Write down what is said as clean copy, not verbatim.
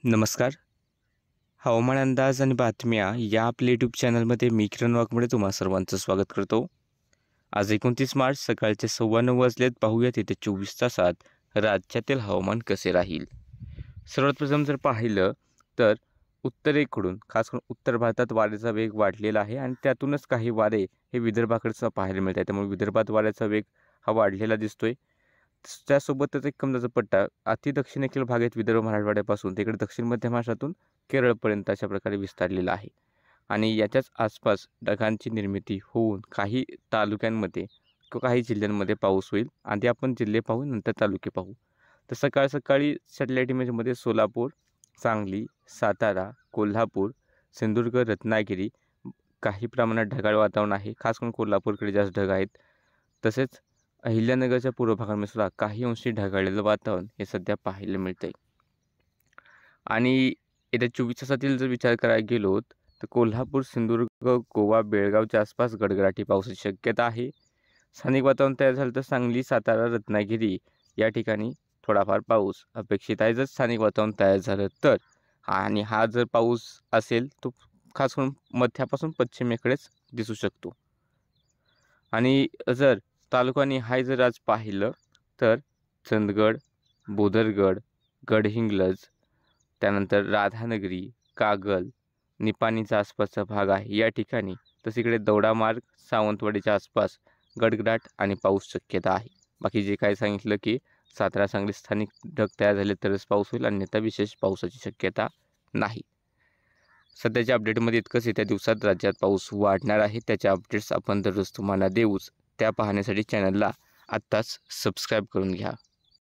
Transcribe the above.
नमस्कार. हवामान अंदाज आणि बातम्या या आपल्या यूट्यूब चॅनलमध्ये मी किरण वाघमोडे तुम्हा सर्वांचं स्वागत करतो. आज 29 मार्च सकाळचे 9:15 वाजलेत. पाहूयात येत्या 24 तासात राज्यातील हवामान कसे राहील. सर्वात प्रथम जर पाहिलं तर उत्तरेकडून खास करून उत्तर भारतात वाऱ्याचा वेग वाढलेला आहे आणि त्यातूनच काही वारे हे विदर्भाकडचं पाहायला मिळत आहे. त्यामुळे विदर्भात वाऱ्याचा वेग हा वाढलेला दिसतोय. त्यासोबतच एक कमदाचा पट्टा अति दक्षिणेकडील भागात विदर्भ मराठवाड्यापासून तिकडे दक्षिण मध्य महाराष्ट्रातून केरळपर्यंत अशा प्रकारे विस्तारलेला आहे आणि याच्याच आसपास ढगांची निर्मिती होऊन काही तालुक्यांमध्ये किंवा काही जिल्ह्यांमध्ये पाऊस होईल. आधी आपण जिल्हे पाहू, नंतर तालुके पाहू. तर सकाळ सकाळी सॅटेलाईट इमेजमध्ये सोलापूर, सांगली, सातारा, कोल्हापूर, सिंधुदुर्ग, रत्नागिरी काही प्रमाणात ढगाळ वातावरण आहे. खास करून कोल्हापूरकडे जास्त ढग आहेत. तसेच अहिल्यानगरच्या पूर्व भागामध्ये सुद्धा काही अंशी ढगाळलेलं वातावरण हे सध्या पाहायला मिळतंय. आणि येत्या 24 तासातील जर विचार करायला गेलो तर कोल्हापूर, सिंधुदुर्ग, गोवा, बेळगावच्या आसपास गडगडाटी पावसाची शक्यता आहे. स्थानिक वातावरण तयार झालं तर सांगली, सातारा, रत्नागिरी या ठिकाणी थोडाफार पाऊस अपेक्षित आहे. जर स्थानिक वातावरण तयार झालं तर आणि हा जर पाऊस असेल तो खास करून मध्यापासून पश्चिमेकडेच दिसू शकतो. आणि जर तालुका निहाय जर आज पाहिलं तर चंदगड, बोदरगड, गडहिंग्लज, त्यानंतर राधानगरी, कागल, निपाणीचा आसपासचा भाग आहे या ठिकाणी. तसं इकडे दौडामार्ग, सावंतवाडीच्या आसपास गडगडाट आणि पाऊस शक्यता आहे. बाकी जे काय सांगितलं की सातारा, सांगली स्थानिक ढग तयार झाले तरच पाऊस होईल, अन्यथा विशेष पावसाची शक्यता नाही. सध्याच्या अपडेटमध्ये इतकंच. येत्या दिवसात राज्यात पाऊस वाढणार आहे. त्याचे अपडेट्स आपण दररोज तुम्हाला देऊच. त्या पाहण्यासाठी चॅनलला आत्ताच सबस्क्राईब करून घ्या.